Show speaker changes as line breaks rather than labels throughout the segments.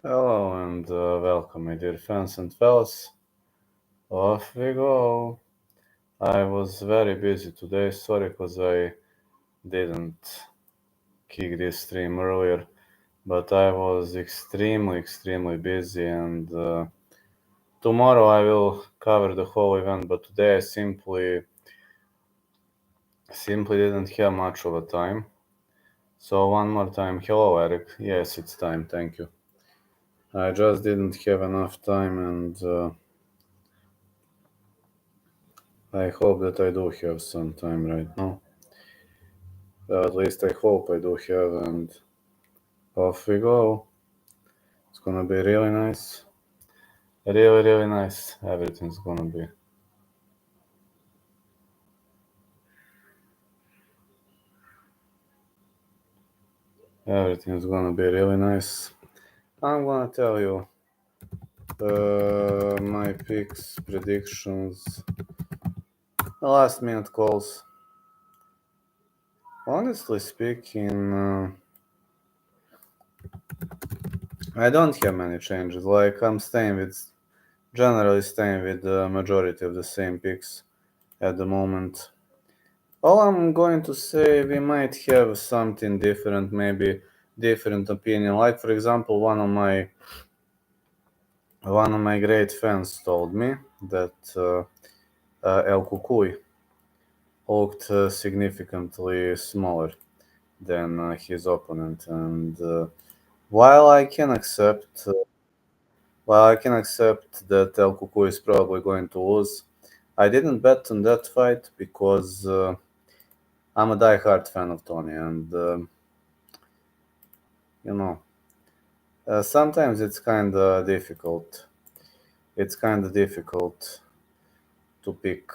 Hello and welcome, my dear fans and fellas. Off we go. I was very busy today. Sorry, because I didn't kick this stream earlier, but I was extremely busy. And tomorrow I will cover the whole event, but today I simply didn't have much of a time. So one more time, hello, Eric. Yes, it's time. Thank you. I just didn't have enough time and. I hope that I do have some time right now. At least I hope I do have, and off we go. It's gonna be really nice. Really nice. Everything's gonna be. Everything's gonna be really nice. I'm gonna tell you my picks, predictions, last minute calls. Honestly speaking, I don't have many changes. Like I'm generally staying with the majority of the same picks at the moment. All I'm going to say, we might have something different, maybe different opinion. Like for example, one of my great fans told me that El Cucuy looked significantly smaller than his opponent, and while I can accept, that El Cucuy is probably going to lose, I didn't bet on that fight because I'm a die-hard fan of Tony, and you know. Sometimes it's kind of difficult. It's kind of difficult to pick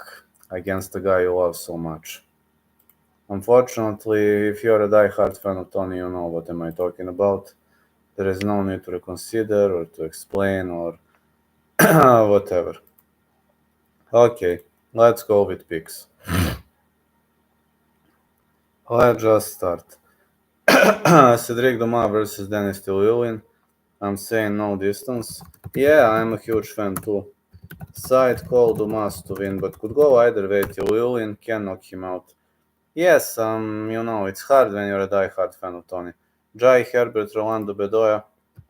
against a guy you love so much. Unfortunately, if you're a die-hard fan of Tony, you know what am I talking about. There is no need to reconsider or to explain or whatever. Okay, let's go with picks. Let's just start. Cedric Dumas versus Denis Tiuliulin. I'm saying no distance. Yeah, I'm a huge fan too. Side call Dumas to win, but could go either way. Tiuliulin can knock him out. Yes, it's hard when you're a die-hard fan of Tony. Jai Herbert, Rolando Bedoya.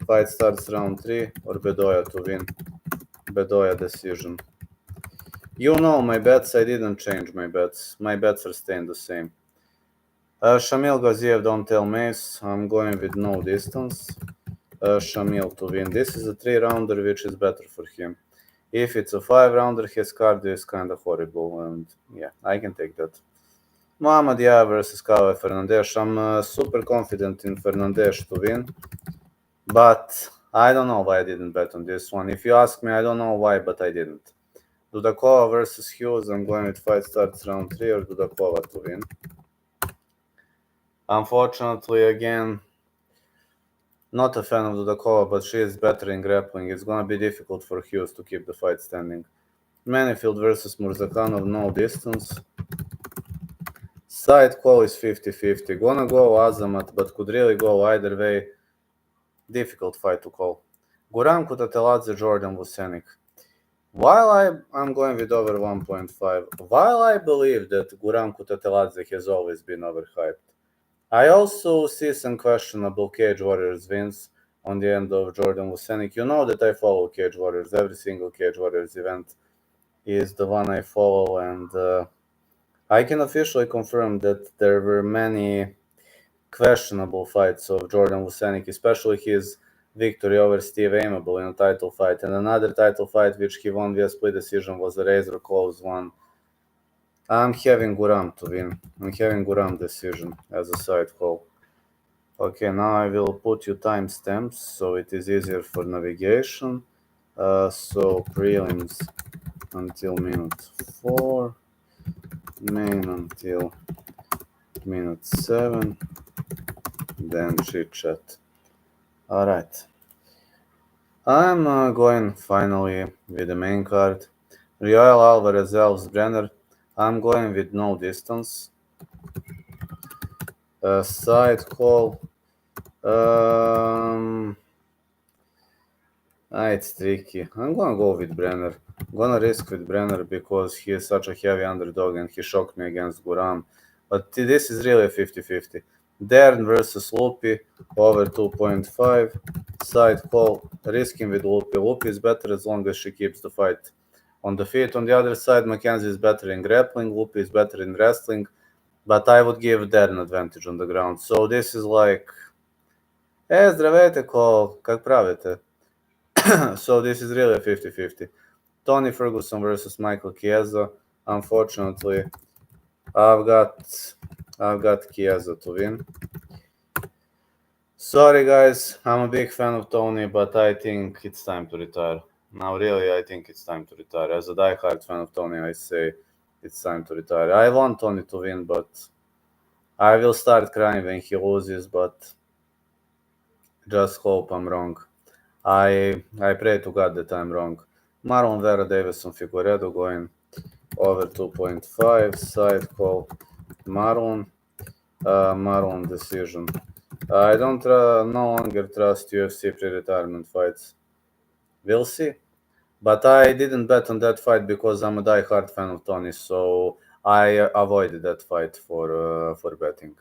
Fight starts round 3, or Bedoya to win. Bedoya decision. You know my bets, I didn't change my bets. My bets are staying the same. Shamil Gaziev, don't tell Mace. I'm going with no distance. Shamil to win. This is a 3-rounder, which is better for him. If it's a 5-rounder, his cardio is kind of horrible, and yeah, I can take that. Muhammad Yah versus Kyle Fernandes. I'm super confident in Fernandes to win, but I don't know why I didn't bet on this one. If you ask me, I don't know why, but I didn't. Dudakova versus Hughes. I'm going with fight starts round 3 or Dudakova to win. Unfortunately, again, not a fan of Dudakova, but she is better in grappling. It's going to be difficult for Hughes to keep the fight standing. Manifield versus Murzakanov, no distance. Side call is 50-50. Gonna go Azamat, but could really go either way. Difficult fight to call. Guram Kutateladze, Jordan Vucenic. While I'm going with over 1.5, while I believe that Guram Kutateladze has always been overhyped, I also see some questionable Cage Warriors wins on the end of Jordan Vucenic. You know that I follow Cage Warriors. Every single Cage Warriors event is the one I follow, and I can officially confirm that there were many questionable fights of Jordan Vucenic, especially his victory over Steve Amable in a title fight, and another title fight which he won via split decision was a razor close one. I'm having Guram to win. I'm having Guram decision as a side call. Okay, now I will put you timestamps so it is easier for navigation. So prelims until minute 4, main until minute 7, then Chit Chat. Alright. I'm going finally with the main card. Rioel Alvarez Elves Brenner. I'm going with no distance. Side call. it's tricky. I'm gonna go with Brenner. Gonna risk with Brenner because he is such a heavy underdog and he shocked me against Guram. But this is really a 50-50. Dern versus Lupi, over 2.5. Side call, risking with Lupi. Lupi is better as long as she keeps the fight on the feet. On the other side, Mackenzie is better in grappling, Lupi is better in wrestling. But I would give Dern advantage on the ground. So this is like... Здравейте, Cole, как правите? So this is really a 50-50. Tony Ferguson versus Michael Chiesa. Unfortunately, I've got Chiesa to win. Sorry guys, I'm a big fan of Tony, but I think it's time to retire. Now really, I think it's time to retire. As a diehard fan of Tony, I say it's time to retire. I want Tony to win, but I will start crying when he loses, but just hope I'm wrong. I pray to God that I'm wrong. Marlon Vera Davison Figueiredo going over 2.5. Side call Marlon. Marlon decision. I don't no longer trust UFC pre-retirement fights. We'll see. But I didn't bet on that fight because I'm a die-hard fan of Tony, so I avoided that fight for betting.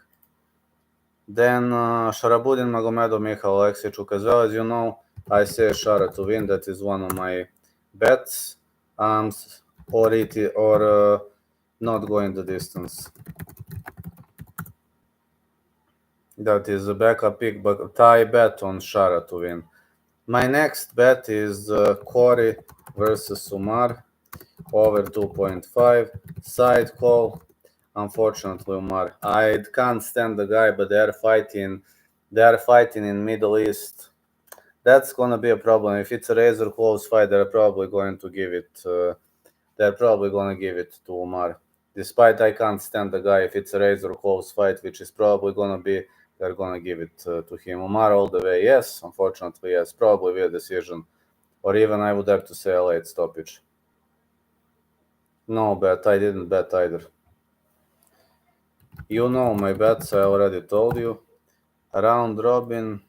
Then Sharabudin Magomedov Mikhal Aleksichuk as well. As you know, I say Shara to win. That is one of my bets. Or not going the distance. That is a backup pick, but I bet on Shara to win. My next bet is Cory versus Umar, over 2.5. Side call. Unfortunately, Umar. I can't stand the guy, but they are fighting in Middle East. That's gonna be a problem. If it's a razor close fight, they're probably going to give it. They're probably gonna give it to Umar. Despite I can't stand the guy, if it's a razor close fight, which is probably gonna be, they're gonna give it to him. Umar all the way, yes. Unfortunately, yes. Probably via decision, or even I would have to say a late stoppage. No bet. I didn't bet either. You know my bets. I already told you. Round robin.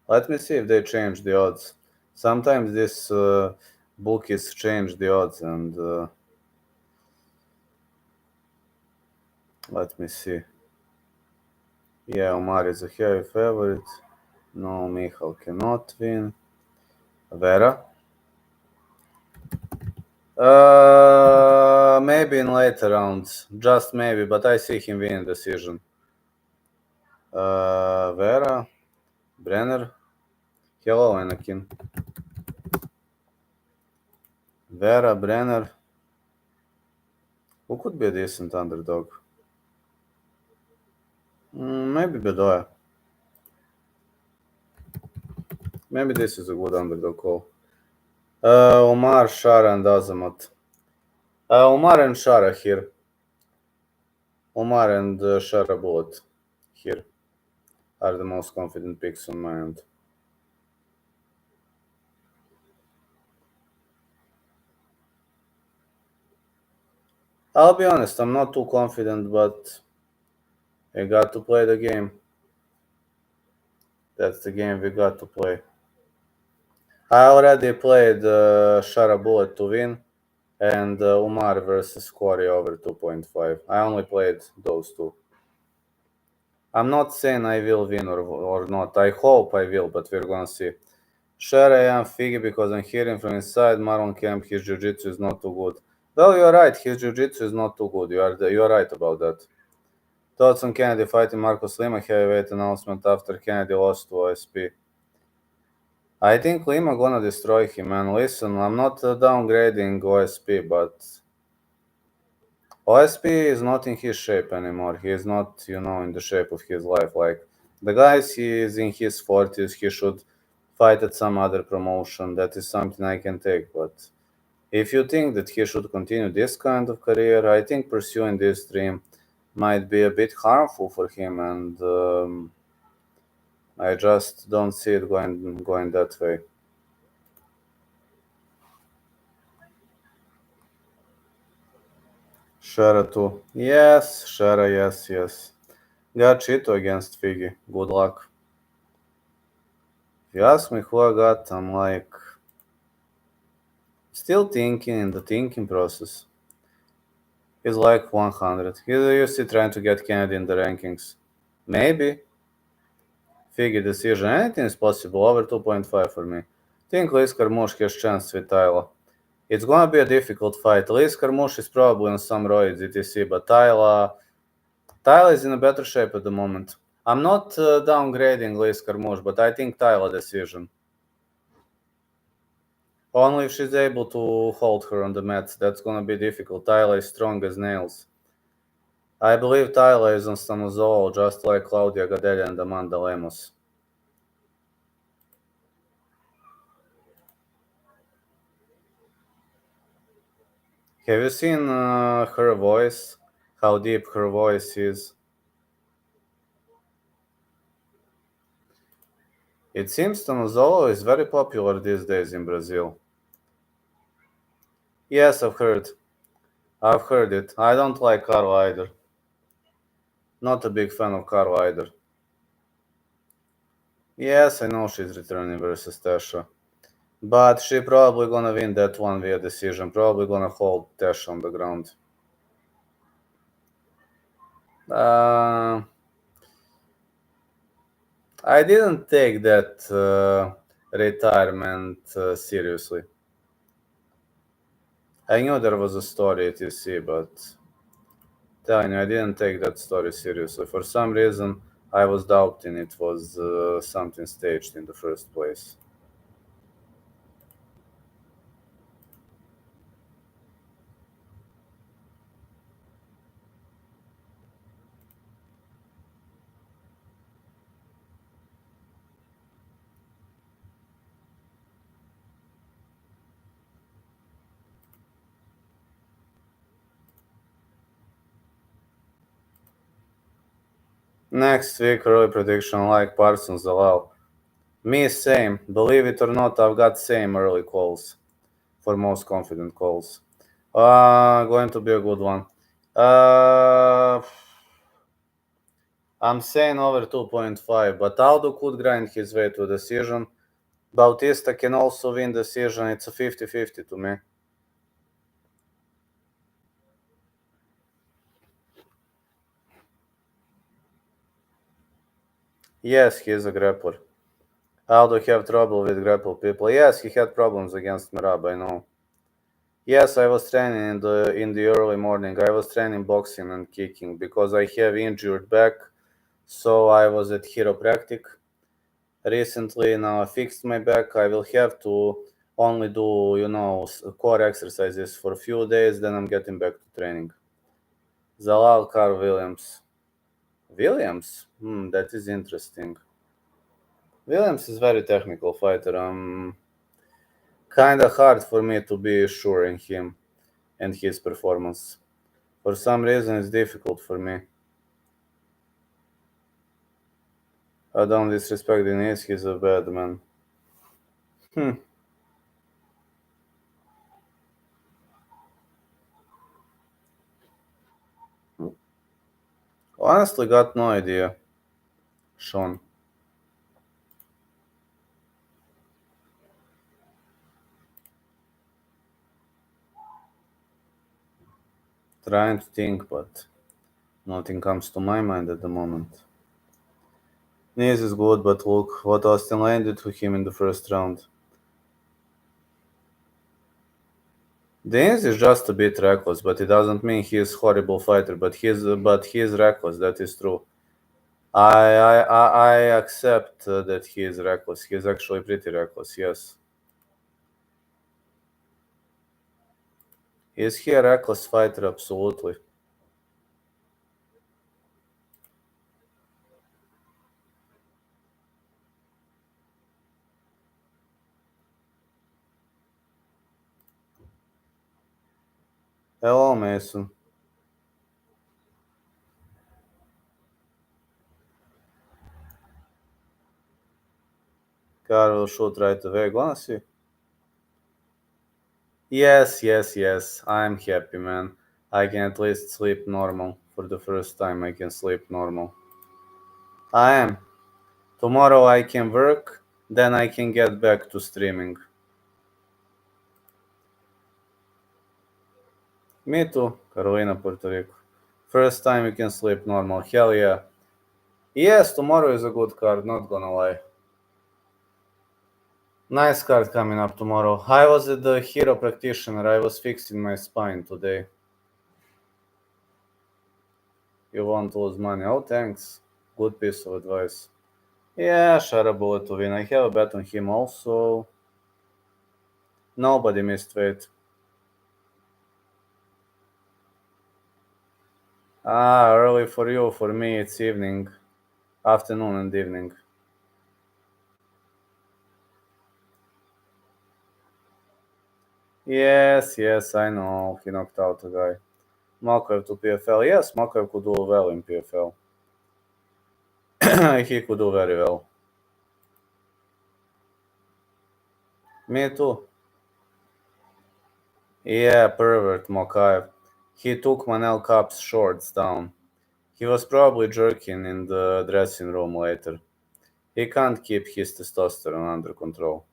Let me see if they change the odds. Sometimes this bookies change the odds, and let me see. Yeah, Umar is a heavy favorite. No, Michal cannot win. Vera? Maybe in later rounds. Just maybe, but I see him winning decision. Vera? Brenner? Hello, Anakin. Vera, Brenner. Who could be a decent underdog? Maybe Bedoya. Maybe this is a good underdog call. Umar, Shara, and Azamat. Umar and Shara here. Umar and Shara Bullet here are the most confident picks on my end. I'll be honest, I'm not too confident, but I got to play the game. That's the game we got to play. I already played Shara Bullet to win and Umar versus Cory over 2.5. I only played those two. I'm not saying I will win or not. I hope I will, but we're gonna see. Shara, I am Figgy because I'm hearing from inside Marlon camp his jiu-jitsu is not too good. Well, you're right. His jiu-jitsu is not too good. You are right about that. Thoughts on Kennedy fighting Marcos Lima heavyweight announcement after Kennedy lost to OSP. I think Lima gonna destroy him, man. Listen, I'm not downgrading OSP, but OSP is not in his shape anymore. He is not, in the shape of his life. Like, the guys, he is in his 40s. He should fight at some other promotion. That is something I can take, but if you think that he should continue this kind of career, I think pursuing this dream might be a bit harmful for him, and I just don't see it going that way. Shara too. Yes, Shara, yes. Got Chito against Figgy. Good luck. If you ask me who I got, I'm like still thinking in the thinking process. He's like 100. He's UFC trying to get Kennedy in the rankings. Maybe. Figgy decision. Anything is possible. Over 2.5 for me. Think Liz Carmouche has chance with Tyler. It's gonna be a difficult fight. Liz Carmouche is probably on some roids, etc. But Tyler is in a better shape at the moment. I'm not downgrading Liz Carmouche, but I think Tyler decision. Only if she's able to hold her on the mats. That's gonna be difficult. Tyler is strong as nails. I believe Tyler is on Stanozol, just like Claudia Gadelha and Amanda Lemos. Have you seen her voice? How deep her voice is? It seems Stanozolo is very popular these days in Brazil. Yes, I've heard. I've heard it. I don't like Carl either. Not a big fan of Carl either. Yes, I know she's returning versus Tasha. But she probably gonna win that one via decision. Probably gonna hold Tasha on the ground. I didn't take that retirement seriously. I knew there was a story at UC, but telling you, I didn't take that story seriously. For some reason, I was doubting it was something staged in the first place. Next week, early prediction like Parsons Zalal. Me, same. Believe it or not, I've got same early calls for most confident calls. Going to be a good one. I'm saying over 2.5, but Aldo could grind his way to decision. Bautista can also win decision. It's a 50-50 to me. Yes, he is a grappler. Aldo have trouble with grapple people. Yes, he had problems against Merab, I know. Yes, I was training in the early morning. I was training boxing and kicking because I have injured back, so I was at chiropractic recently. Now I fixed my back. I will have to only do core exercises for a few days. Then I'm getting back to training. Zalal Carl Williams. Williams? That is interesting. Williams is very technical fighter. Kinda hard for me to be sure in him and his performance. For some reason, it's difficult for me. I don't disrespect Denise, he's a bad man. Honestly, got no idea. Sean. Trying to think, but nothing comes to my mind at the moment. Nice is good, but look what Austin Lane did to him in the first round. Denise is just a bit reckless, but it doesn't mean he's a horrible fighter. But he's reckless. That is true. I accept that he is reckless. He's actually pretty reckless. Yes. Is he a reckless fighter? Absolutely. Hello, Mason. Car will shoot right away. Gonna see. Yes. I'm happy, man. I can at least sleep normal. For the first time, I can sleep normal. I am. Tomorrow I can work. Then I can get back to streaming. Me too, Carolina, Puerto Rico. First time you can sleep normal. Hell yeah. Yes, tomorrow is a good card, not gonna lie. Nice card coming up tomorrow. I was at the Hero Practitioner. I was fixing my spine today. You won't lose money. Oh, thanks. Good piece of advice. Yeah, Shara Bullet to win. I have a bet on him also. Nobody missed weight. Early for you. For me, it's evening. Afternoon and evening. Yes, I know. He knocked out a guy. Mokaev to PFL. Yes, Mokaev could do well in PFL. He could do very well. Me too. Yeah, pervert Mokaev. He took Manel Kapp's shorts down. He was probably jerking in the dressing room later. He can't keep his testosterone under control.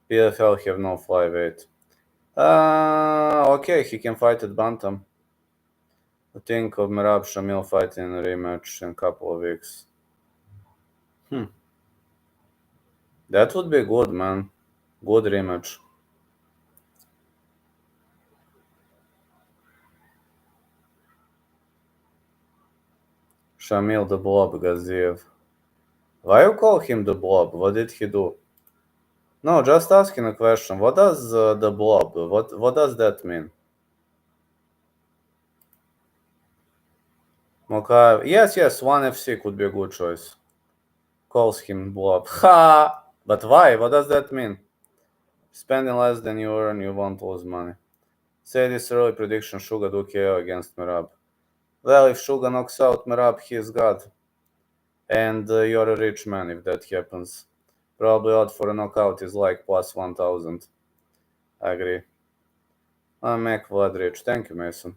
PFL have no flyweight. Okay, he can fight at bantam. I think of Merab Shamil fighting in a rematch in a couple of weeks. That would be good, man. Good rematch. Shamil the Blob Gaziev. Why you call him the Blob? What did he do? No, just asking a question. What does the Blob? What does that mean? Mokaev. Yes, ONE FC could be a good choice. Calls him Blob. Ha! But why? What does that mean? Spending less than you earn, you won't lose money. Say this early prediction: Suga do KO against Merab. Well, if Suga knocks out Merab, he is God. And you're a rich man if that happens. Probably odd for a knockout is like plus 1000. I agree. Make Vlad rich. Thank you, Mason.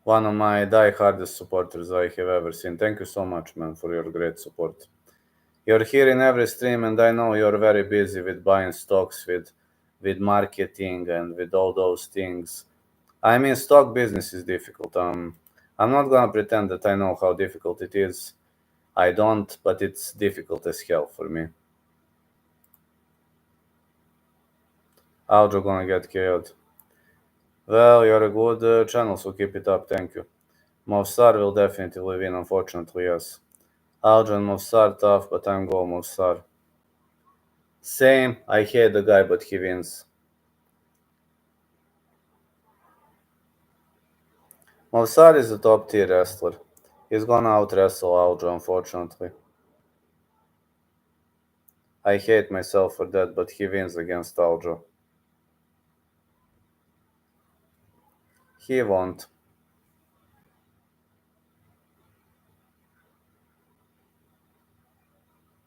One of my die-hardest supporters I have ever seen. Thank you so much, man, for your great support. You're here in every stream, and I know you're very busy with buying stocks, with marketing, and with all those things. I mean, stock business is difficult. I'm not gonna pretend that I know how difficult it is. I don't, but it's difficult as hell for me. Aljo gonna get KO'd. Well, you're a good channel, so keep it up. Thank you. Movsar will definitely win, unfortunately, yes. Aljo and Movsar tough, but I'm going Movsar. Same. I hate the guy, but he wins. Movsar is a top tier wrestler. He's gonna out wrestle Aljo, unfortunately. I hate myself for that, but he wins against Aljo. He won't.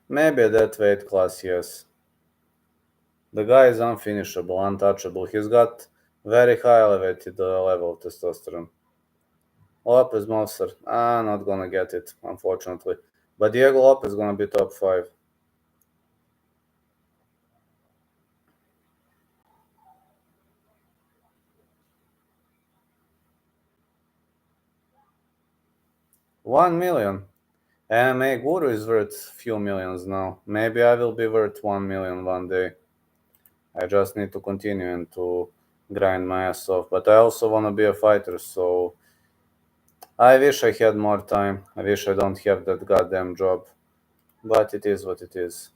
Maybe at that weight class, yes. The guy is unfinishable, untouchable. He's got very high elevated level of testosterone. Lopez Monster. Not gonna get it, unfortunately. But Diego Lopez gonna be top 5. $1 million. MMA Guru is worth few millions now. Maybe I will be worth 1 million one day. I just need to continue and to grind my ass off. But I also wanna be a fighter, so I wish I had more time. I wish I don't have that goddamn job. But it is what it is.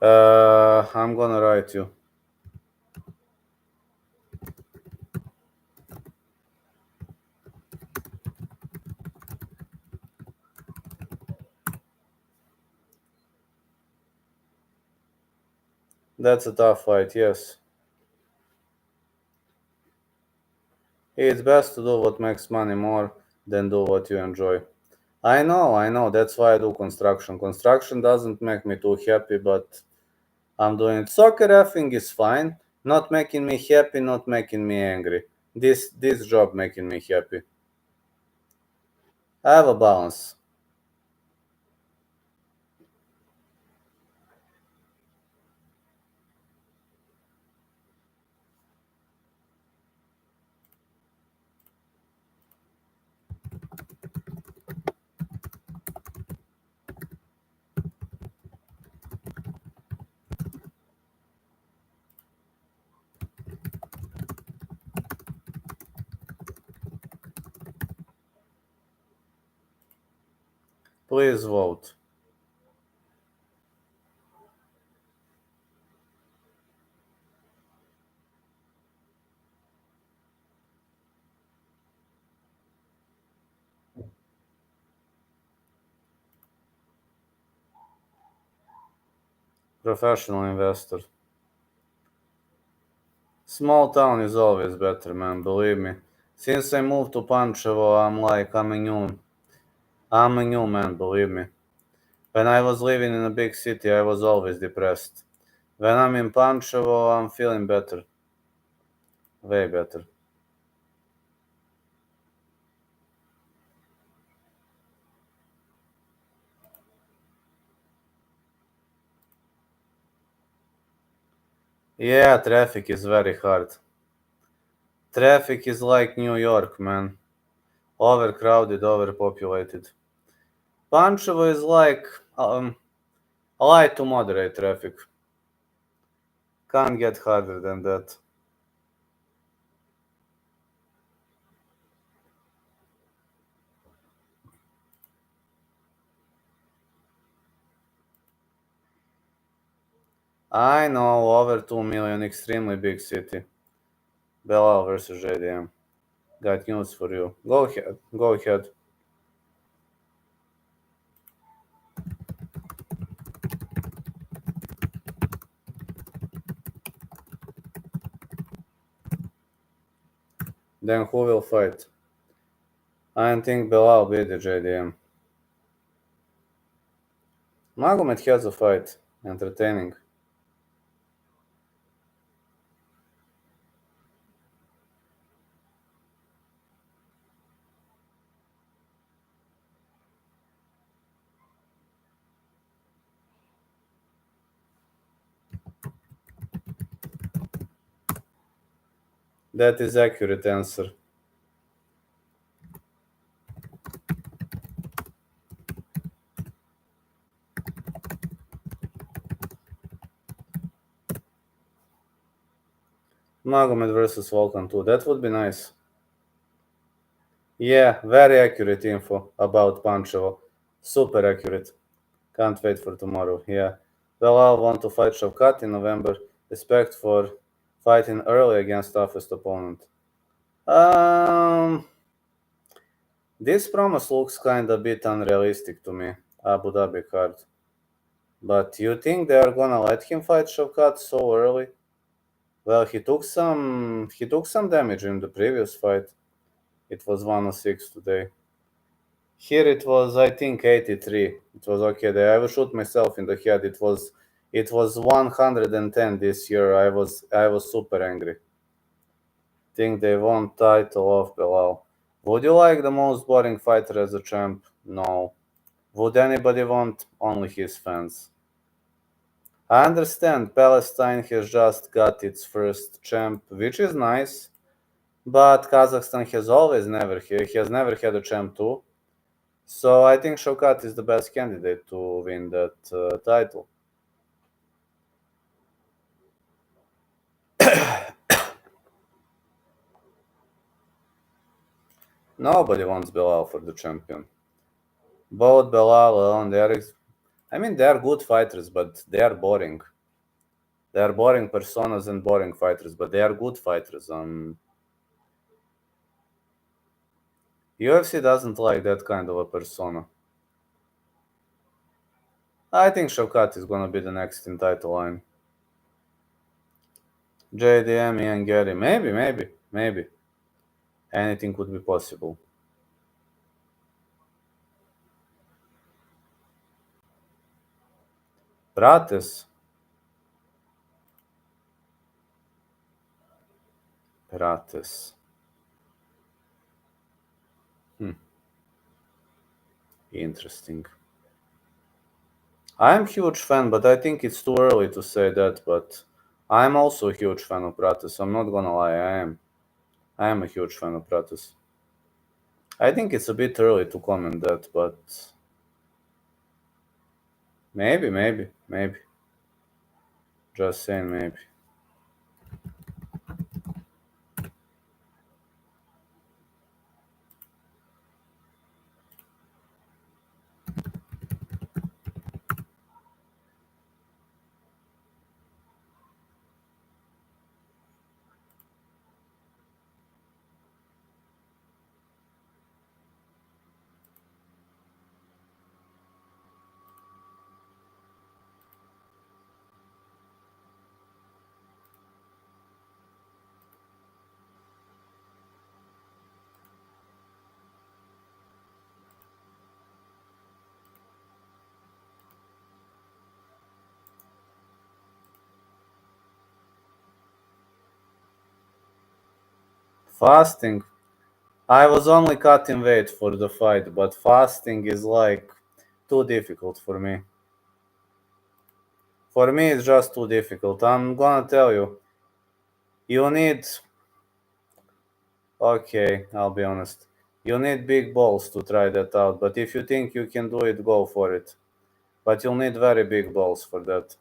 I'm gonna write you. That's a tough fight, yes. It's best to do what makes money more than do what you enjoy. I know. That's why I do construction. Construction doesn't make me too happy, but I'm doing it. Soccer reffing is fine. Not making me happy, not making me angry. This job making me happy. I have a balance. Please vote. Professional investor. Small town is always better, man, believe me. Since I moved to Pančevo, I'm a new man, believe me. When I was living in a big city, I was always depressed. When I'm in Pančevo, I'm feeling better. Way better. Yeah, traffic is very hard. Traffic is like New York, man. Overcrowded, overpopulated. Pančevo is like light to moderate traffic. Can't get harder than that. I know, over 2 million, extremely big city. Belal versus JDM. Got news for you. Go ahead. Go ahead. Then who will fight? I think Belal beat the JDM. Magomed has a fight. Entertaining. That is accurate answer. Magomed versus Volkan too. That would be nice. Yeah, very accurate info about Panchevo. Super accurate. Can't wait for tomorrow. Yeah. Belal want to fight Shavkat in November. Respect for fighting early against toughest opponent. Um, this promise looks kinda bit unrealistic to me. Abu Dhabi card. But you think they are gonna let him fight Shavkat so early? Well, he took some damage in the previous fight. It was 106 today. Here it was, I think, 83. It was okay there. I will shoot myself in the head. It was 110 this year. I was super angry. Think they won title of Belal. Would you like the most boring fighter as a champ? No. Would anybody want? Only his fans. I understand Palestine has just got its first champ, which is nice, but Kazakhstan has never had a champ too. So I think Shaukat is the best candidate to win that title. Nobody wants Belal for the champion. Both Belal and they are good fighters, but they are boring. They are boring personas and boring fighters, but they are good fighters. UFC doesn't like that kind of a persona. I think Shaukat is gonna be the next in title line. JDM, Ian Gary, maybe. Anything could be possible. Prates. Prates. Hmm. Interesting. I'm a huge fan, but I think it's too early to say that. But I'm also a huge fan of Pratis. I'm not gonna lie, I am. I am a huge fan of Pratis. I think it's a bit early to comment that, but maybe. Just saying maybe. Fasting. I was only cutting weight for the fight, but fasting is like too difficult for me. For me, it's just too difficult. I'm gonna tell you. You need. Okay, I'll be honest. You need big balls to try that out, but if you think you can do it, go for it. But you'll need very big balls for that.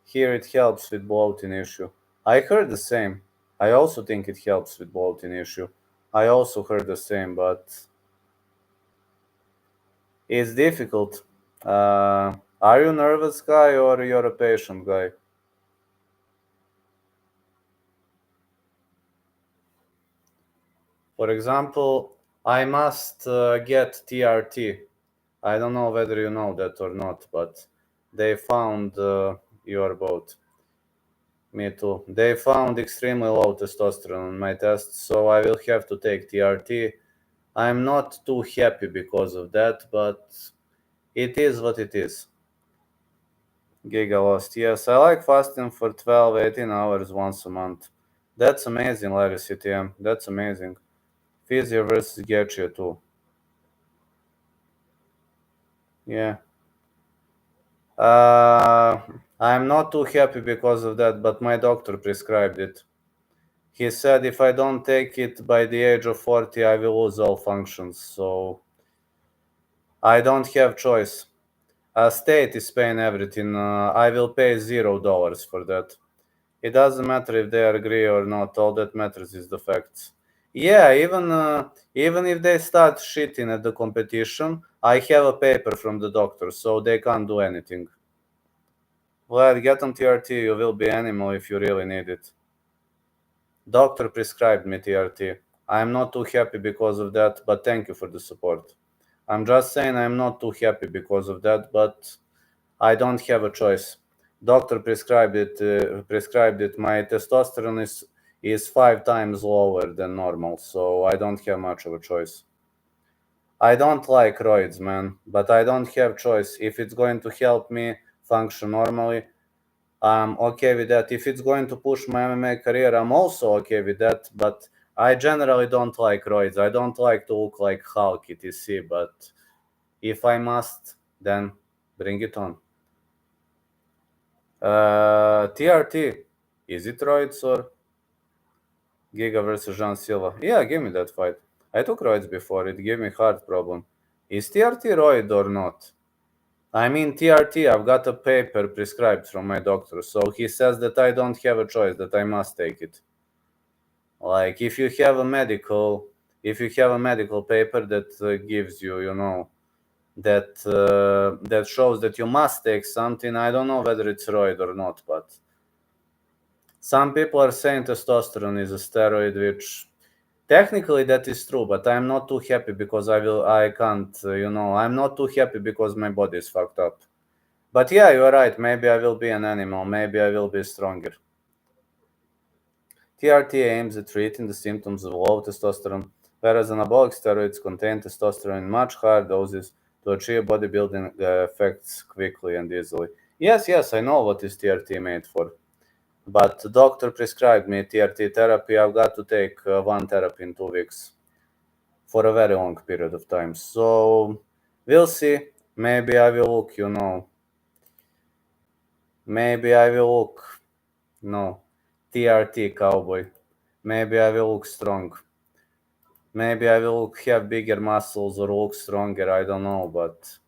Here it helps with bloating issue. I heard the same. I also think it helps with bloating issue. I also heard the same, but it's difficult. Are you nervous guy or you're a patient guy? For example, I must get TRT. I don't know whether you know that or not, but they found your boat. Me too. They found extremely low testosterone on my test, so I will have to take TRT. I'm not too happy because of that, but it is what it is. Giga lost. Yes, I like fasting for 12, 18 hours once a month. That's amazing, Larry CTM. That's amazing. Physio versus Getcha too. Yeah. I'm not too happy because of that, but my doctor prescribed it. He said if I don't take it by the age of 40, I will lose all functions. So I don't have choice. State is paying everything. I will pay $0 for that. It doesn't matter if they agree or not. All that matters is the facts. Yeah, even if they start shitting at the competition, I have a paper from the doctor, so they can't do anything. Vlad, get on TRT. You will be animal if you really need it. Doctor prescribed me TRT. I'm not too happy because of that, but thank you for the support. I'm just saying I'm not too happy because of that, but I don't have a choice. Doctor prescribed it. My testosterone is 5 times lower than normal, so I don't have much of a choice. I don't like roids, man, but I don't have choice. If it's going to help me function normally, I'm okay with that. If it's going to push my MMA career, I'm also okay with that. But I generally don't like roids. I don't like to look like Hulk, etc. But if I must, then bring it on. TRT, is it roids or Giga versus Jean Silva? Yeah, give me that fight. I took roids before. It gave me heart problem. Is TRT roid or not? I mean, TRT, I've got a paper prescribed from my doctor, so he says that I don't have a choice, that I must take it. Like, if you have a medical paper that gives you, that shows that you must take something, I don't know whether it's roid or not, but some people are saying testosterone is a steroid, which technically that is true, but I'm not too happy because I'm not too happy because my body is fucked up. But yeah, you're right. Maybe I will be an animal. Maybe I will be stronger. TRT aims at treating the symptoms of low testosterone, whereas anabolic steroids contain testosterone in much higher doses to achieve bodybuilding effects quickly and easily. Yes, I know what is TRT made for. But the doctor prescribed me TRT therapy. I've got to take one therapy in 2 weeks for a very long period of time. So We'll see. Maybe I will look, maybe I will look, TRT cowboy. Maybe I will look strong. Maybe I will have bigger muscles or look stronger, I don't know, but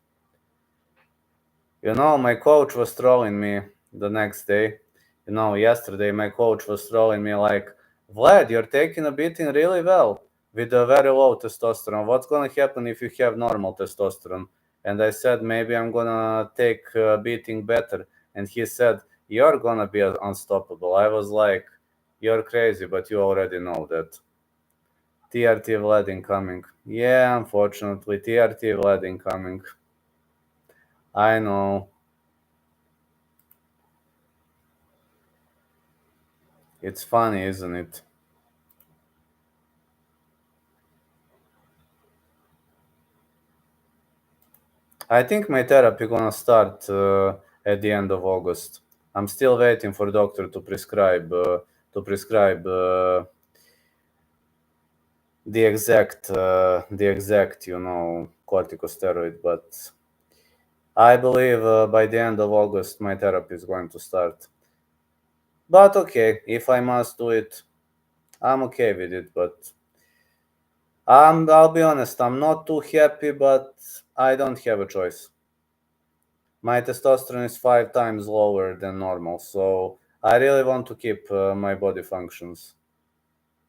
my coach was trolling me the next day. Yesterday my coach was trolling me like, Vlad, you're taking a beating really well with a very low testosterone. What's gonna happen if you have normal testosterone? And I said, maybe I'm gonna take beating better. And he said, you're gonna be unstoppable. I was like, you're crazy, but you already know that. TRT Vlad incoming. Yeah, unfortunately, TRT Vlad incoming. I know. It's funny, isn't it? I think my therapy gonna start at the end of August. I'm still waiting for doctor to prescribe the exact corticosteroid, but I believe by the end of August my therapy is going to start. But okay, if I must do it, I'm okay with it. But I'll be honest, I'm not too happy, but I don't have a choice. My testosterone is 5 times lower than normal, so I really want to keep my body functions.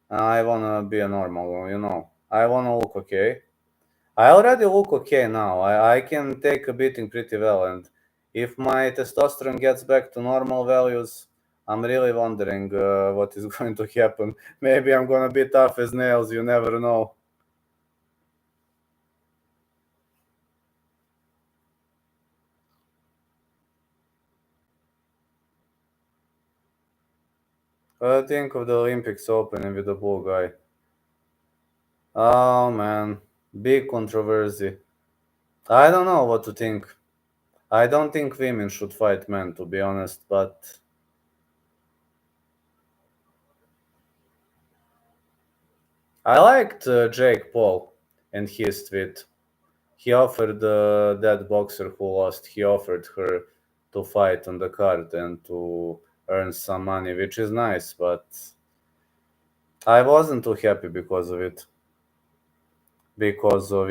I want to be a normal. I want to look okay. I already look okay now. I can take a beating pretty well, and if my testosterone gets back to normal values, I'm really wondering what is going to happen. Maybe I'm gonna be tough as nails, you never know. Think of the Olympics opening with the bull guy. Oh man, big controversy. I don't know what to think. I don't think women should fight men, to be honest, but I liked Jake Paul and his tweet. He offered that boxer who lost, he offered her to fight on the card and to earn some money, which is nice, but I wasn't too happy because of it. Because of,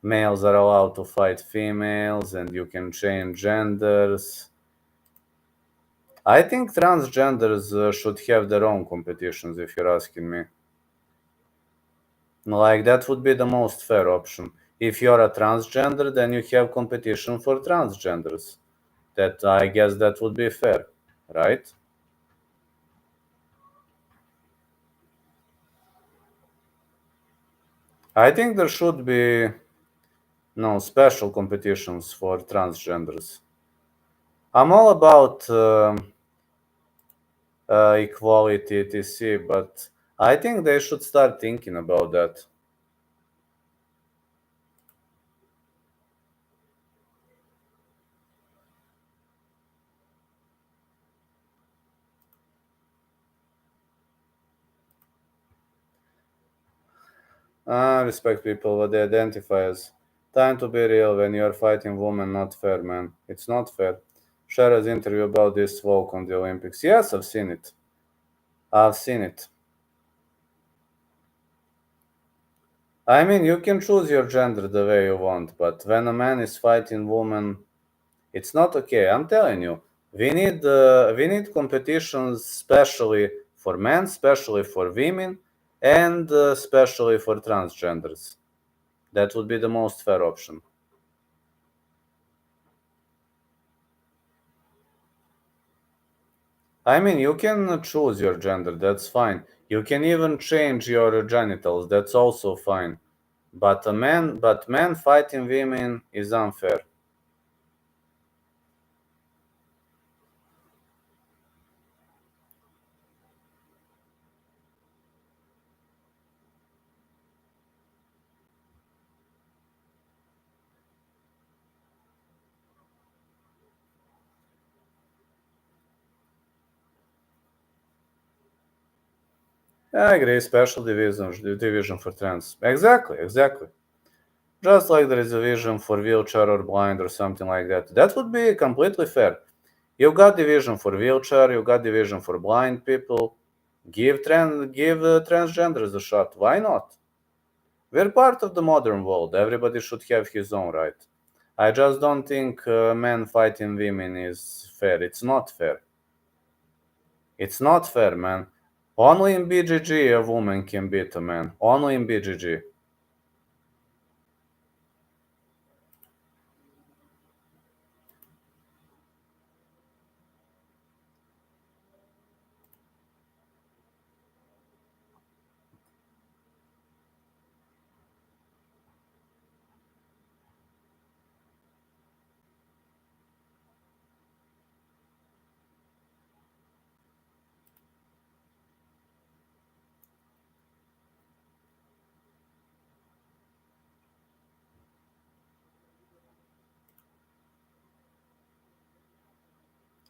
males are allowed to fight females and you can change genders. I think transgenders should have their own competitions, if you're asking me. Like, that would be the most fair option. If you're a transgender, then you have competition for transgenders. That, I guess, that would be fair, right? I think there should be no special competitions for transgenders. I'm all about equality, etc., but I think they should start thinking about that. I respect people what they identify as. Time to be real when you are fighting women, not fair, man. It's not fair. Shara's interview about this woke on the Olympics. Yes, I've seen it. I've seen it. I mean, you can choose your gender the way you want, but when a man is fighting women, it's not okay. I'm telling you, we need competitions, especially for men, especially for women, and especially for transgenders. That would be the most fair option. I mean, you can choose your gender, that's fine. You can even change your genitals, that's also fine. But men fighting women is unfair. I agree, special division for trans. Exactly, exactly. Just like there is a division for wheelchair or blind or something like that. That would be completely fair. You've got division for wheelchair, you've got division for blind people. Give transgenders a shot. Why not? We're part of the modern world. Everybody should have his own right. I just don't think men fighting women is fair. It's not fair. It's not fair, man. Only in BGG a woman can beat a man. Only in BGG.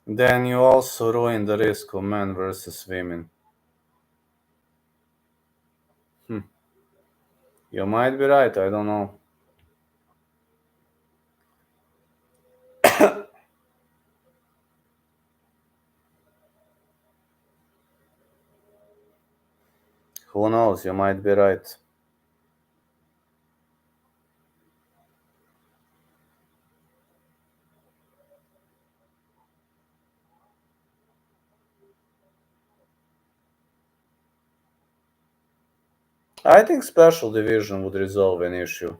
Then you also ruin the risk of men versus women. You might be right, I don't know. Who knows, you might be right. I think special division would resolve an issue.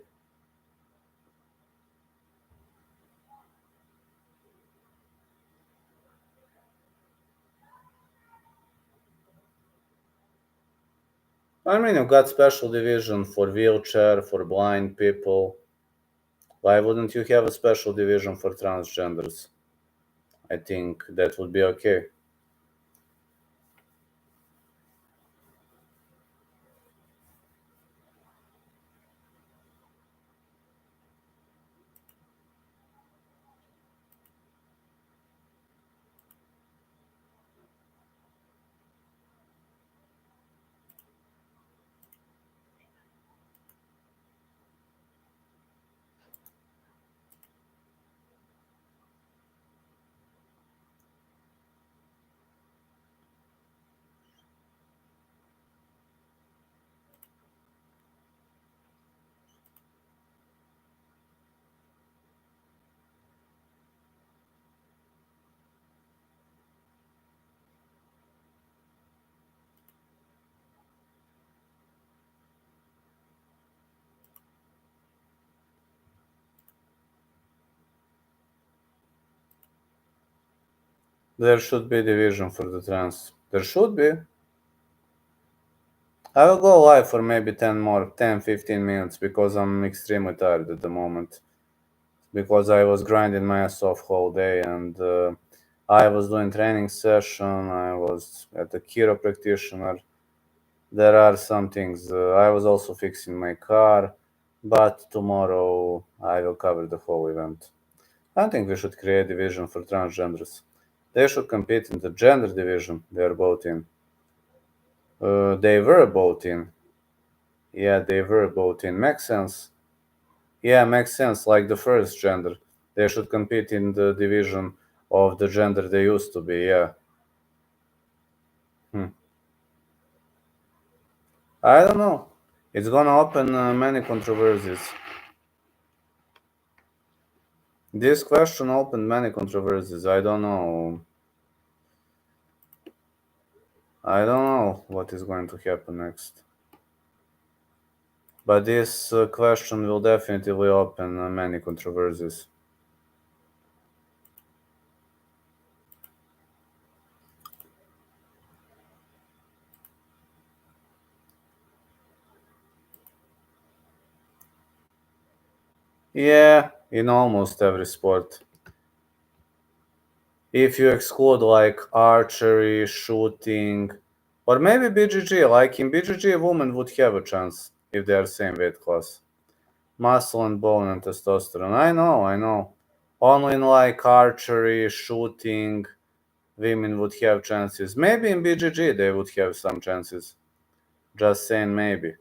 I mean, you've got special division for wheelchair, for blind people. Why wouldn't you have a special division for transgenders? I think that would be okay. There should be division for the trans. There should be. I will go live for maybe 10, 15 minutes because I'm extremely tired at the moment. Because I was grinding my ass off whole day and I was doing training session, I was at the chiropractor. There are some things. I was also fixing my car, but tomorrow I will cover the whole event. I think we should create division for transgenders. They should compete in the gender division they are both in. They were both in. Yeah, they were both in. Makes sense. Yeah, makes sense. Like the first gender. They should compete in the division of the gender they used to be. Yeah. I don't know. It's gonna open many controversies. This question opened many controversies. I don't know. I don't know what is going to happen next. But this question will definitely open many controversies. Yeah, in almost every sport. If you exclude like archery, shooting, or maybe BGG, like in BGG, a woman would have a chance if they are same weight class. Muscle and bone and testosterone. I know. Only in like archery, shooting, women would have chances. Maybe in BGG they would have some chances. Just saying maybe.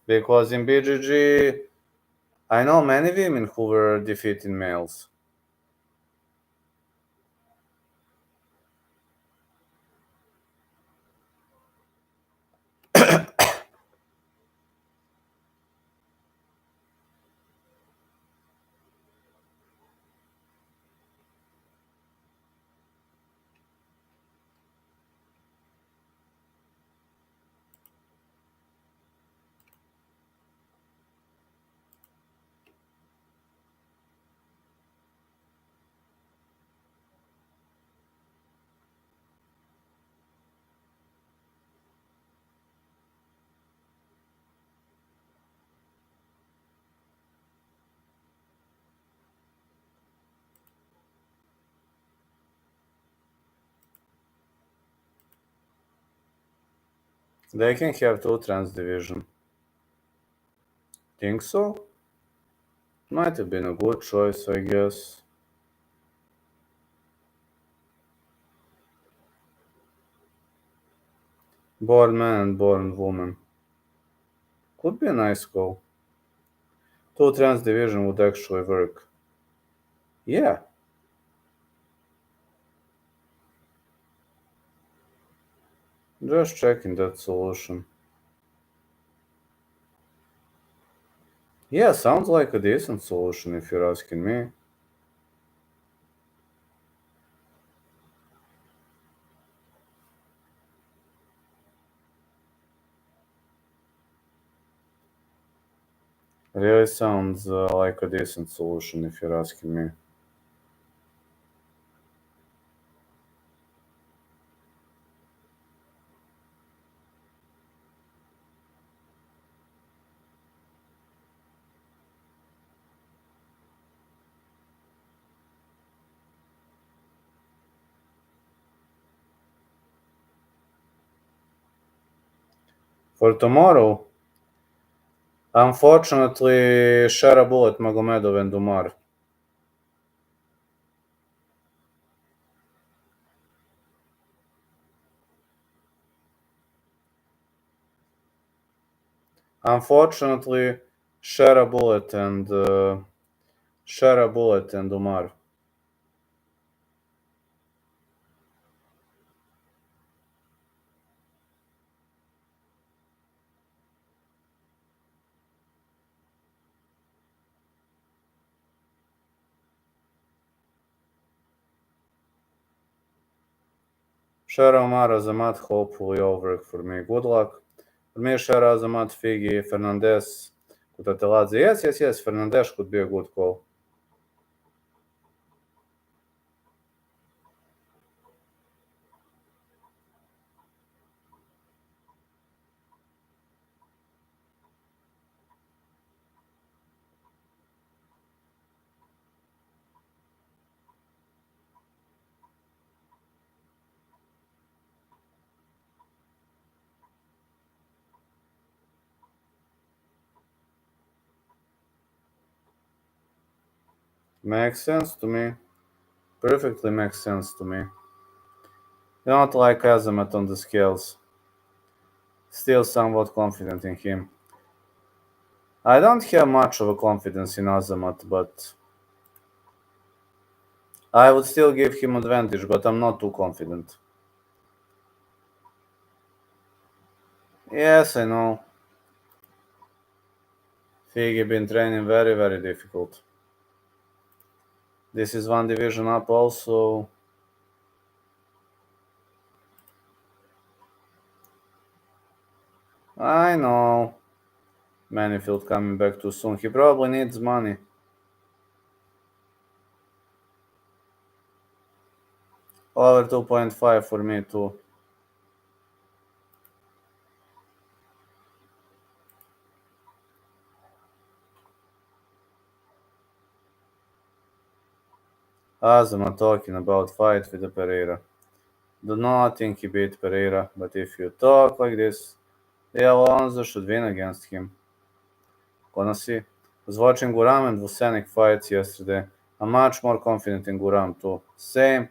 Because in BGG, I know many women who were defeating males. They can have two trans division. Think so? Might have been a good choice, I guess. Born man and born woman. Could be a nice call. Two trans division would actually work. Yeah. Just checking that solution. Yeah, sounds like a decent solution if you're asking me. Really sounds like a decent solution if you're asking me. For tomorrow, unfortunately, share a bullet Magomedov and Umar. Unfortunately, share a bullet and Umar. Share Umar Azamat, hopefully all work for me. Good luck. For me, share Azamat, Figi, Fernandez, Kutateladze. Yes, Fernandez could be a good call. Makes sense to me. Perfectly makes sense to me. Not like Azamat on the scales. Still somewhat confident in him. I don't have much of a confidence in Azamat, but I would still give him advantage, but I'm not too confident. Yes, I know. Figi been training very, very difficult. This is one division up also. I know. Manifield coming back too soon. He probably needs money. Over 2.5 for me too. Azama talking about fight with the Pereira. Do not think he beat Pereira, but if you talk like this, the Alonso should win against him. Gonna see. Was watching Guram and Vucenic fights yesterday. I'm much more confident in Guram too. Same.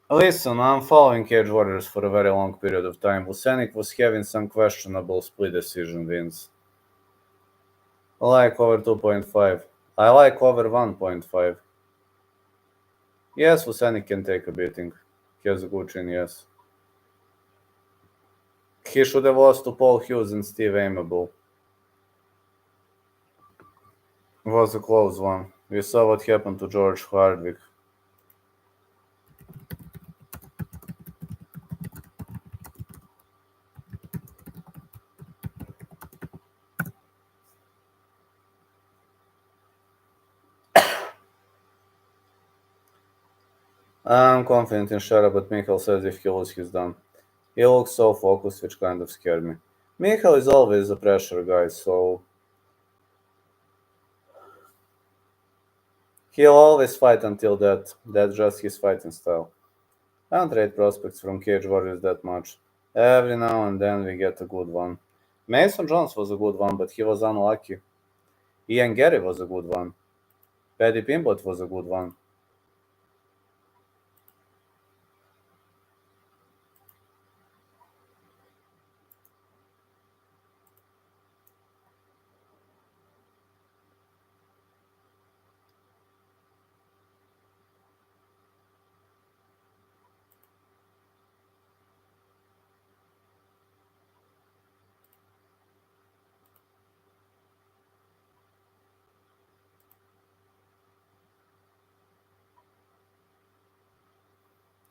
Listen, I'm following Cage Warriors for a very long period of time. Vucenic was having some questionable split decision wins. I like over 2.5. I like over 1.5. Yes, Vucenic can take a beating. He has a good chin, yes. He should have lost to Paul Hughes and Steve Aimable. It was a close one. We saw what happened to George Hardwick. I'm confident in Shara, but Michael says if he loses, he's done. He looks so focused, which kind of scared me. Michael is always a pressure guy, so he'll always fight until that. That's just his fighting style. I don't rate prospects from Cage Warriors that much. Every now and then we get a good one. Mason Jones was a good one, but he was unlucky. Ian Gary was a good one. Paddy Pimblett was a good one.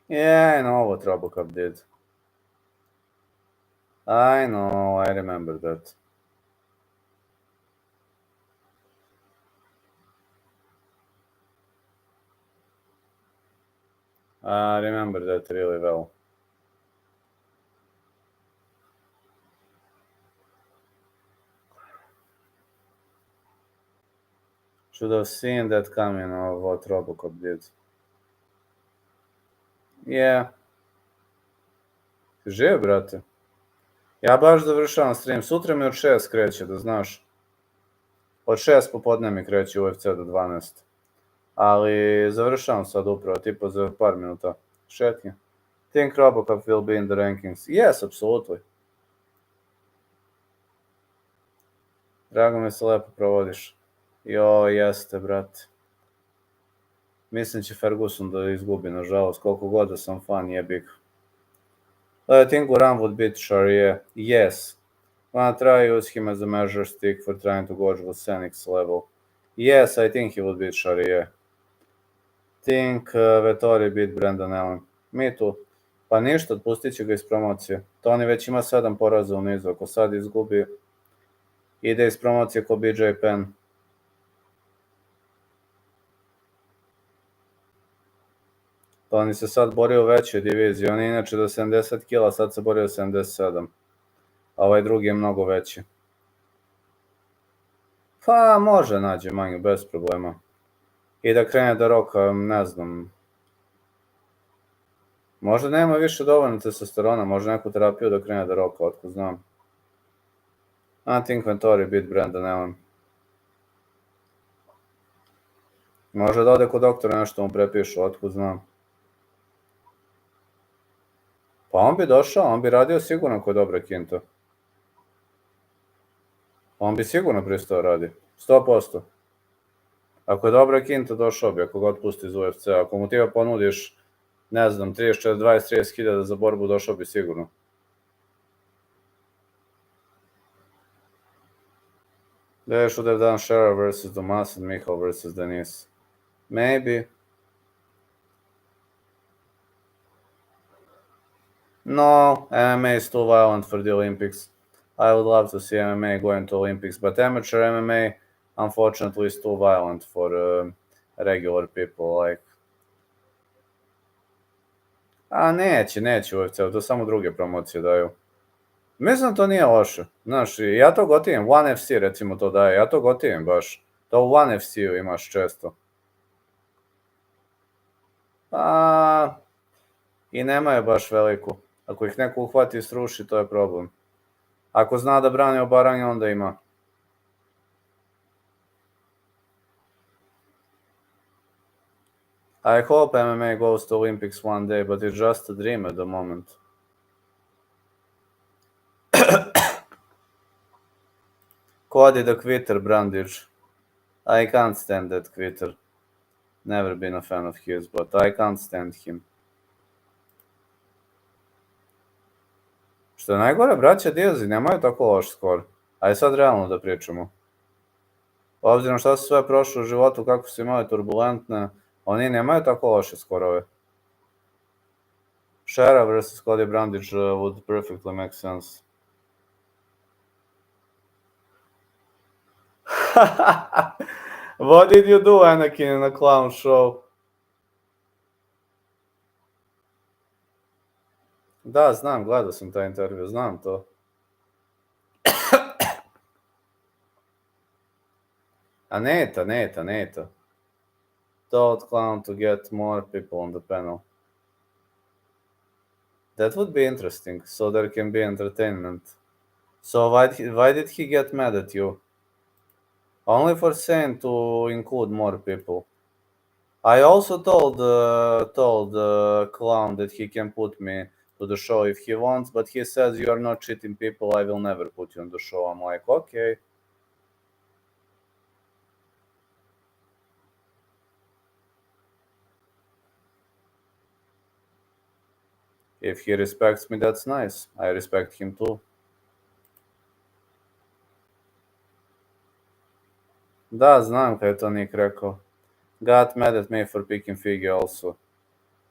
Yeah, I know what Robocop did. I know, I remember that. I remember that really well. Should have seen that coming of what Robocop did. Yeah, živ, brate. Ja baš završavam stream. Sutra mi od 6 kreće, da znaš. Od 6 popodne mi kreće UFC do 12. Ali završavam sad upravo, tipa za par minuta. Šetnje. Think Robocop will be in the rankings? Yes, absolutely. Drago mi se lepo provodiš. Jo, jeste, brate. Mislim će Ferguson da izgubi, nažalost. Koliko god da sam fan, jebik. I think Guram would beat Sharia. Yes. Wanna try use him as a measure stick for trying to gauge Vucenic's level? Yes, I think he would beat Sharia. Think Vettori beat Brandon Allen. Me too. Pa ništa, otpustit će ga iz promocije. Tony već ima 7 poraza u nizu. Ako sad izgubi, ide iz promocije ko BJ Penn. Tony se sad bori u većoj diviziji. On je inače do 70 kila, sad se bori do 77. A ovaj drugi je mnogo veći. Pa može nađe manju, bez problema. I da krene da roka, ne znam. Možda nema više dovoljno testosterona, možda neku terapiju da krene da roka, otko znam. I think Vettori beat Brandon Allen. Može da ode kod doktora nešto mu prepišu, otko znam. Pa on bi došao, on bi radio sigurno kod dobre Kinto. On bi sigurno pristao radi. 100%. Ako je dobra Kinto, došao bi, ako ga otpusti iz UFC. Ako mu ti ga ponudiš, ne znam, 34, 20, 30 hiljada za borbu, došao bi sigurno. They should have done Shara versus Domas and Michal versus Denise. Maybe. No, MMA is too violent for the Olympics. I would love to see MMA going to Olympics, but amateur MMA, unfortunately, is too violent for regular people. Like, a neće UFC, to samo druge promocije daju. Mislim da to nije loše. Znaš, ja to gotivim, One FC recimo to daje, ja to gotivim baš. To u One FC-u imaš često. Pa, i nemaju baš veliku. Ako ih neko uhvati i sruši, to je problem. Ako zna da brani obaranje, onda ima. I hope MMA goes to Olympics one day, but it's just a dream at the moment. Cody the quitter Brandage. I can't stand that quitter. Never been a fan of his, but I can't stand him. Što je najgore, braća Diazi nemaju tako loš skor. Ajde sad realno da pričamo. Obzirom šta su sve prošlo u životu, kako su imali turbulentne, oni nemaju tako loše skorove. Shera versus Cody Brandage would perfectly make sense. What did you do, Anakin, in a clown show? Da, znam, gledao sam taj intervju, znam to. A Neta. Told clown to get more people on the panel. That would be interesting, so there can be entertainment. So why did he get mad at you? Only for saying to include more people. I also told clown that he can put me to the show if he wants, but he says you are not cheating people, I will never put you on the show. I'm like, okay. If he respects me, that's nice. I respect him too. Da, znam kaj je to Nick rekao. Got mad at me for picking Figgy also.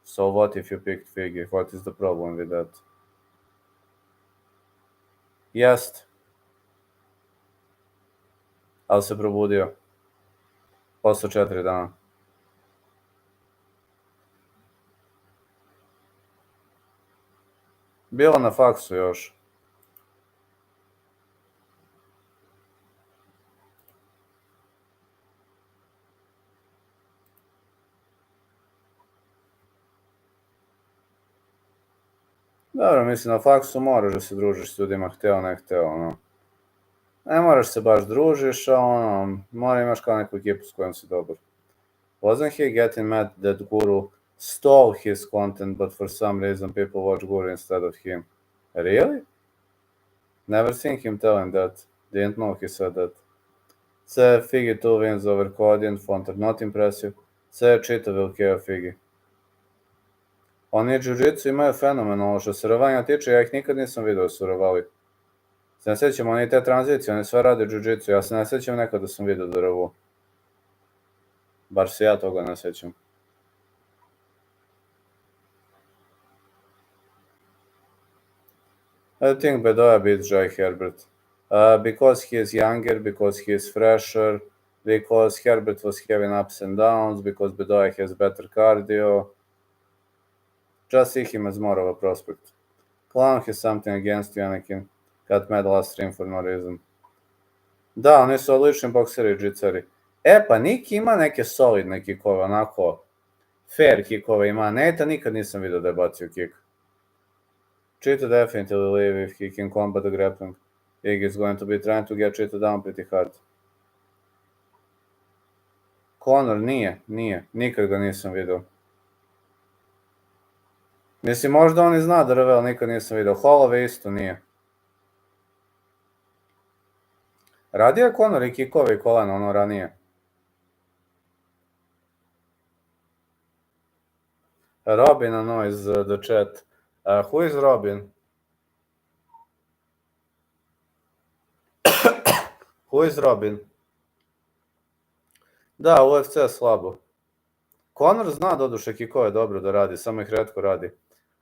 So what if you picked Figgy? What is the problem with that? Jest. Ali se probudio. Posle 4 dana. Bilo na faksu još. Dobro, mislim, na faksu moraš da se družiš s ljudima, hteo, ne hteo, ono. Ne moraš se baš družiš, a ono, mora imaš kao neku ekipu s kojom si dobar. Wasn't he getting mad that Guru stole his content, but for some reason people watch Guru instead of him? Really? Never seen him telling that. Didn't know he said that. C. Figgy 2 wins over Cody and Fonter, not impressive. C. Chita will KO Figgy. Oni jiu-jitsu imaju fenomenalno, što se rovanja tiče, ja ih nikad nisam vidio su rovali. Se ne sjećam, oni te tranzicije, oni sve rade jiu-jitsu, ja se ne sjećam nekad da sam vidio da rovu. Bar se ja toga ne sjećam. I think Bedoya beats Jai Herbert. Because he is younger, because he is fresher, because Herbert was having ups and downs, because Bedoya has better cardio. Just see him as more of a prospect. Clown has something against you, Anakin. Got mad last stream for no reason. Da, oni su odlični bokseri i džiceri. Pa Niki ima neke solidne kikove, onako fair kikove ima. Neta nikad nisam vidio da je bacio kik. Chita definitely leave if he can combat the grappling. Iggy is going to be trying to get Chita down pretty hard. Conor nije. Nikad ga nisam vidio. Mislim, možda on i zna da rve, ali nikad nisam vidio. Holloway isto nije. Radio je Conor i kikove i kolena, ono ranije. Robin annoys the chat. Who is Robin? Who is Robin? Da, UFC je slabo. Conor zna doduše kikove dobro da radi, samo ih retko radi.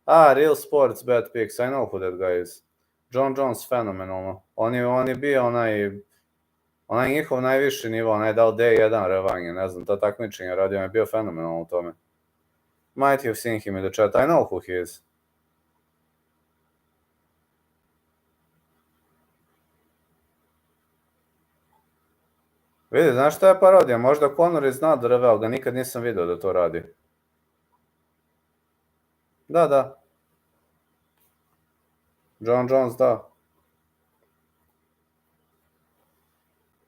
Real Sports Bad Picks, I know who that guy is. John Jones fenomenalno. On je bio onaj njihov najviši nivo, onaj dao D1 revanje, ne znam, ta takmičenja radio, on je bio fenomenalno u tome. Might have seen him in the chat, I know who he is. Vidi, znaš šta je parodija? Možda Conor i zna da reve, ali ga nikad nisam vidio da to radi. Da. John Jones, da.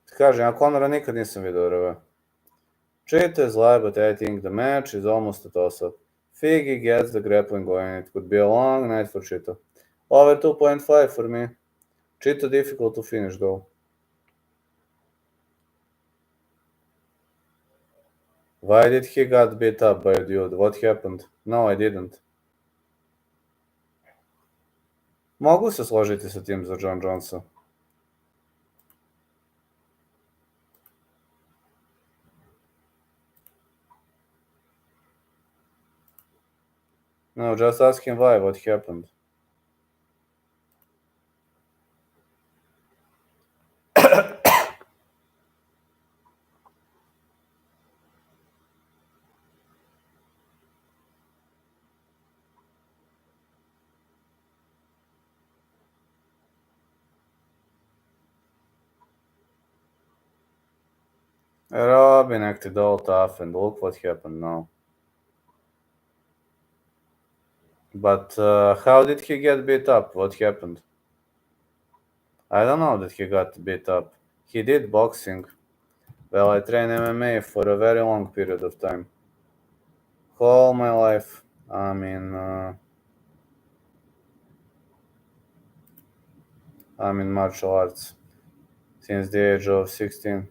Kažem, ja Conora nikad nisam vidio da reve. Chita is live, but I think the match is almost a toss-up. Figgy gets the grappling going. It could be a long night for Chita. Over 2.5 for me. Chita difficult to finish, though. Why did he got beat up by a dude? What happened? No, I didn't. Mogu se složiti sa tim za John Jonesa. No, just ask him why, what happened. Robin acted all tough and look what happened now. But how did he get beat up? What happened? I don't know that he got beat up. He did boxing. Well, I trained MMA for a very long period of time. All my life. I'm in martial arts since the age of 16.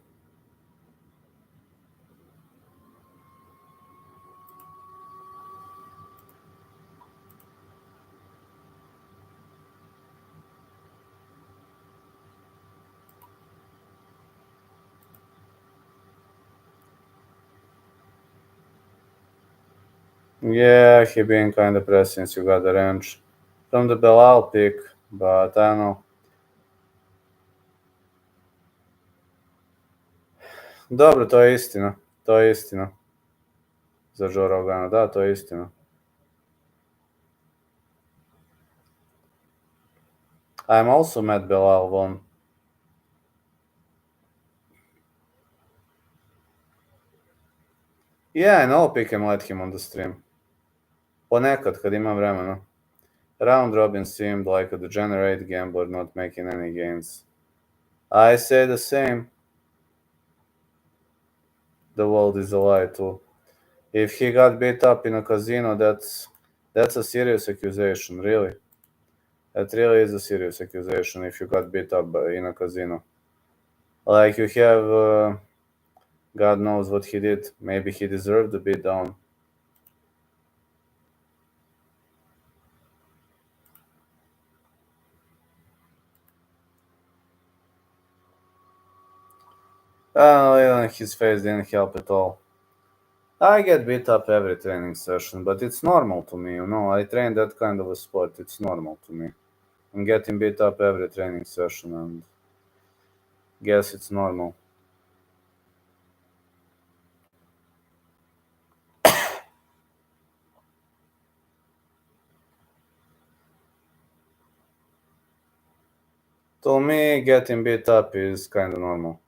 Yeah, he been kind of pressed since you got the range from the Belal pick, but I don't know. Dobro, to je istina. To je istina. Za Joe Rogana, da, to je istina. I'm also mad Belal won. Yeah, I know pick and let him on the stream. Ponekad, kad imam vremena. Round Robin seemed like a degenerate gambler not making any gains. I say the same. The world is a lie too. If he got beat up in a casino, that's a serious accusation, really. That really is a serious accusation if you got beat up in a casino. Like you have, God knows what he did. Maybe he deserved a beat down. His face didn't help at all. I get beat up every training session, but it's normal to me, I train that kind of a sport. It's normal to me. I'm getting beat up every training session and guess it's normal. To me, getting beat up is kind of normal.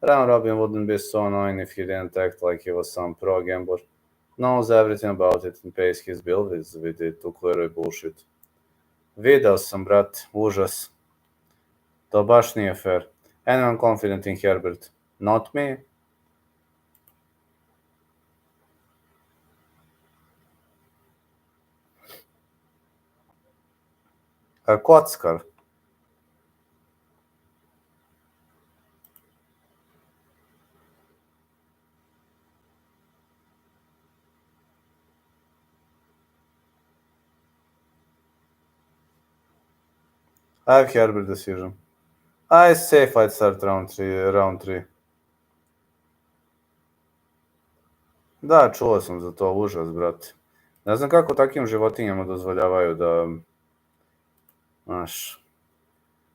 Round Robin wouldn't be so annoying if he didn't act like he was some pro gambler. Knows everything about it and pays his bill with it to clear bullshit. Video sam, brat, užas. To baš nije fair. Anyone confident in Herbert? Not me. A kockar. I have Herbert decision. I say fight start round 3. Da, čuo sam za to, užas, brate. Ne znam kako takim životinjama dozvoljavaju da... Znaš,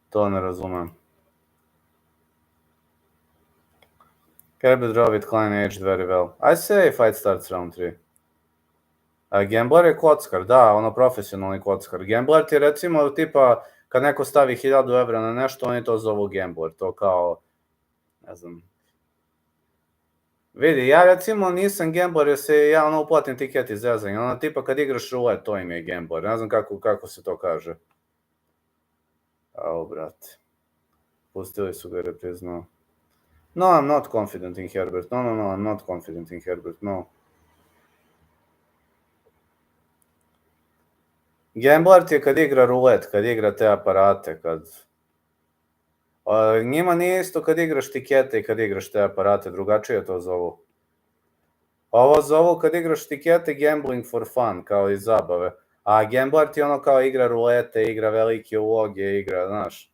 to ne razumem. Herbert draw with Klein aged very well. I say fight starts round 3. Gambler je kockar, da, profesionalni kockar. Gambler ti recimo tipa kad neko stavi 1000 evra na nešto, oni to zovu gambler. To kao, ne znam. Vidi, ja recimo nisam gambler jer se ja uplatim tiket iz zezanja. Tipa kad igraš rulet, to im je gambler. Ne znam kako se to kaže. Au, brate. Pustili su ga jer je priznao. No, I'm not confident in Herbert. No, I'm not confident in Herbert, no. Gambler ti je kad igra rulet, kad igra te aparate, njima nije isto kad igraš tikete i kad igraš te aparate, drugačije to zovu. Ovo zovu kad igraš tikete gambling for fun, kao iz zabave. A gambler ti ono kao igra rulete, igra velike uloge, igra, znaš.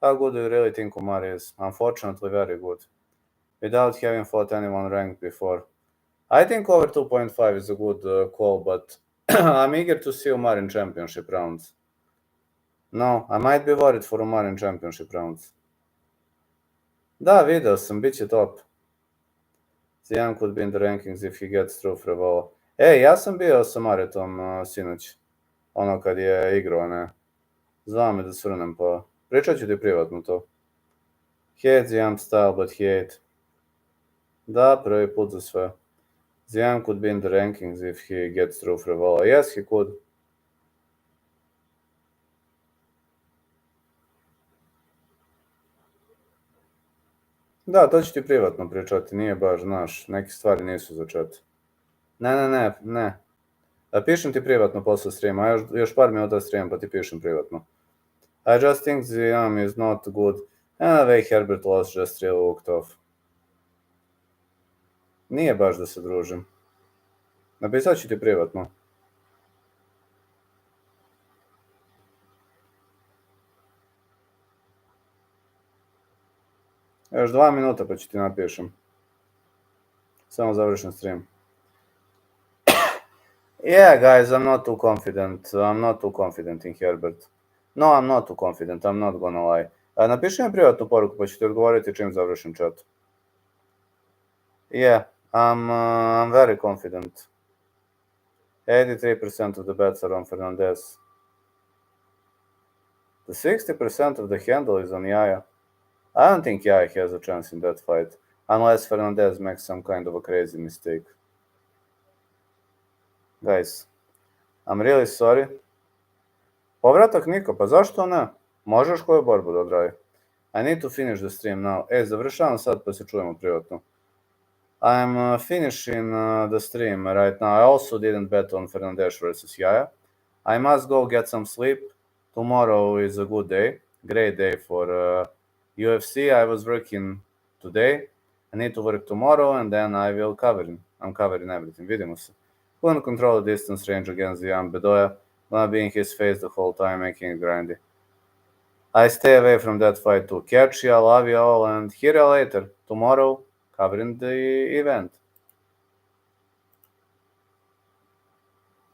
How good do you really think Umar is? Unfortunately, very good. Without having fought anyone ranked before. I think over 2.5 is a good call, but I'm eager to see Umar in championship rounds. No, I might be worried for Umar in championship rounds. Da, video sam, bit će top. Zijan could be in the rankings if he gets through Frevola. Ja sam bio sa Maretom sinoć. Ono kad je igrao, ne. Zvao me da svrnem, pa pričat ću ti privatno to. Hate Zijan style, but hate. Da, prvi put za sve. Zijan could be in the rankings if he gets through Frevola. Yes, he could. Da, to ću ti privatno pričati, nije baš, znaš, neke stvari nisu za chat. Ne. Pišem ti privatno posle streama, još par minuta stream pa ti pišem privatno. I just think Zijan is not good. And the way Herbert lost just really looked off. Nije baš da se družim. Napisat ću ti privatno. Još 2 minuta pa ću ti napišem. Samo završen stream. Yeah, guys, I'm not too confident in Herbert. No, I'm not too confident, I'm not gonna lie. Napiši mi privatnu poruku pa ću ti odgovoriti čim završim chat. Yeah, I'm very confident. 83% of the bets are on Fernandez. The 60% of the handle is on Yaya. I don't think Yaya has a chance in that fight, unless Fernandez makes some kind of a crazy mistake. Guys, I'm really sorry. Povratak Niko, pa zašto ne? Možeš koju borbu da odradi? I need to finish the stream now. Završavam sad pa se čujemo privatno. I'm finishing the stream right now. I also didn't bet on Fernandez versus Yaya. I must go get some sleep. Tomorrow is a good day. Great day for UFC. I was working today. I need to work tomorrow and then I will I'm covering everything. Vidimo se. Couldn't control the distance range against Zijan Bedoya. Gonna be in his face the whole time, making it grindy. I stay away from that fight too. Catch ya, love you all, and hear you later. Tomorrow, covering the event.